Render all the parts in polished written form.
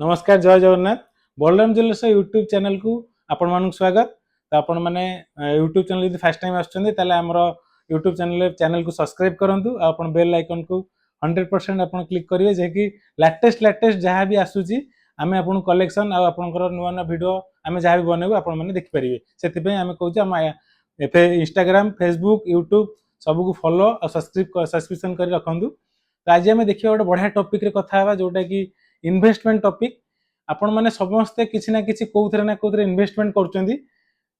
नमस्कार जय Jagannath Balram jewellers YouTube channel को आपण मानक स्वागत। तो आपण मैंने यूट्यूब चैनल यदि फर्स्ट टाइम आमर यूट्यूब चैनल को सब्सक्राइब करूँ आप बेल आइकन को 100% आप क्लिक करेंगे जैकि लेटेस्ट जहाँ भी आसूची आम आपन कलेक्शन आपर नुआ नुआ भिड आम जहाँ भी बनैबू आपने देखिपारे से आम कहे इंस्टाग्राम फेसबुक यूट्यूब सबको फॉलो और सब्सक्रिप्शन कर रखु। तो आज आम देखिए गोटे बढ़िया टॉपिक रे कथा हवा जोटा कि इन्वेस्टमेंट टॉपिक। आपण माने समस्ते किसी ना किसी कोथरे ना कोथरे इन्वेस्टमेंट करचंदी।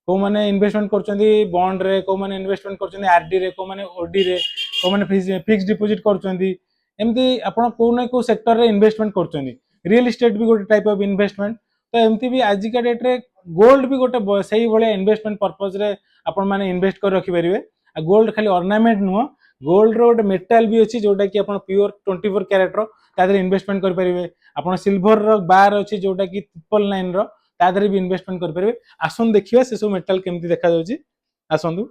को माने इन्वेस्टमेंट करचंदी बॉन्ड रे, को माने इन्वेस्टमेंट करचंदी आरडी रे, को माने ओडी रे, को माने फिक्स डिपॉजिट करचंदी। एमती आपण को ना को सेक्टर रे इन्वेस्टमेंट करचंदी। रियल एस्टेट भी गोटे टाइप ऑफ इन्वेस्टमेंट। तो एमती भी आज का डेट रे गोल्ड भी गोटे सही भले इन्वेस्टमेंट पर्पस रे आपण माने इन्वेस्ट कर रखि परिबे। आ गोल्ड खाली ऑर्नामेंट नुह, गोल्ड रो गोटे मेटल भी अछि जोटा कि आपण प्योर 24 कैरेट रो तादर इन्वेस्टमेंट कर परिबे। आपण सिल्वर रो बार अछि जोटा कि 999 रो तादर भी इन्वेस्टमेंट कर परिबे। आसन देखिबा से सब मेटल केमती देखा जाउची। आसंदु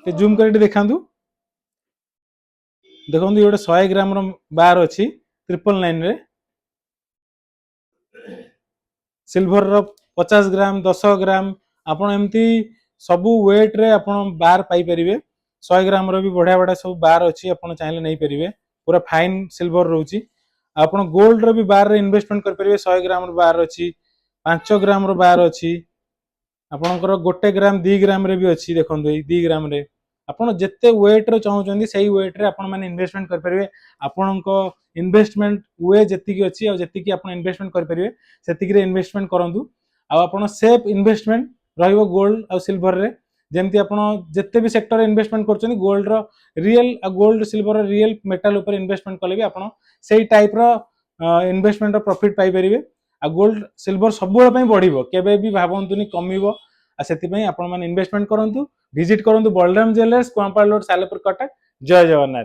ते जूम करके देखांदु। देखंदु ये 100 ग्राम रो बार अछि 999 रे। सिल्वर रो 50 ग्राम 10 ग्राम आपण एमती सब वेट रे आपण बार पाई परिबे। 100 ग्राम रो भी बढ़िया बढ़िया सब बार अछि आपण चाहिले नै परिबे। पूरा फाइन सिल्वर रहउची। आपण गोल्ड रो भी बार रे इन्वेस्टमेंट कर परिबे। 100 ग्राम रो बार अछि, 5 ग्राम रो बार अछि, आपणकर 1 ग्राम 2 ग्राम रे भी अछि। देखंदु ए 2 ग्राम रे आपण जत्ते वेट रो चाहउचंदी सही वेट रे आपण माने इन्वेस्टमेंट कर परिबे। आपणको इन्वेस्टमेंट वे जत्ति की अछि आ जत्ति की आपण इन्वेस्टमेंट कर परिबे सेति की रे इन्वेस्टमेंट करंदु। आ आपण सेफ इन्वेस्टमेंट रहइबो गोल्ड आ सिल्वर रे। जेमती आपण जत्ते भी सेक्टर रे इन्वेस्टमेंट करचंदी गोल्ड रो रियल आ गोल्ड सिल्वर रो रियल मेटल ऊपर इन्वेस्टमेंट कले भी आपण सेही टाइप रो इन्वेस्टमेंट रो प्रॉफिट पाई परिबे। आ गोल्ड सिल्वर सब बेले पई बढ़िबो, केबे भी भाबंतुनी कमिबो। आ सेति पई आपण माने इन्वेस्टमेंट करंतु। विजिट करंतु बलराम ज्वेलर्स, कुआंपाल रोड, सालेपुर, कटक। जय जगन्नाथ।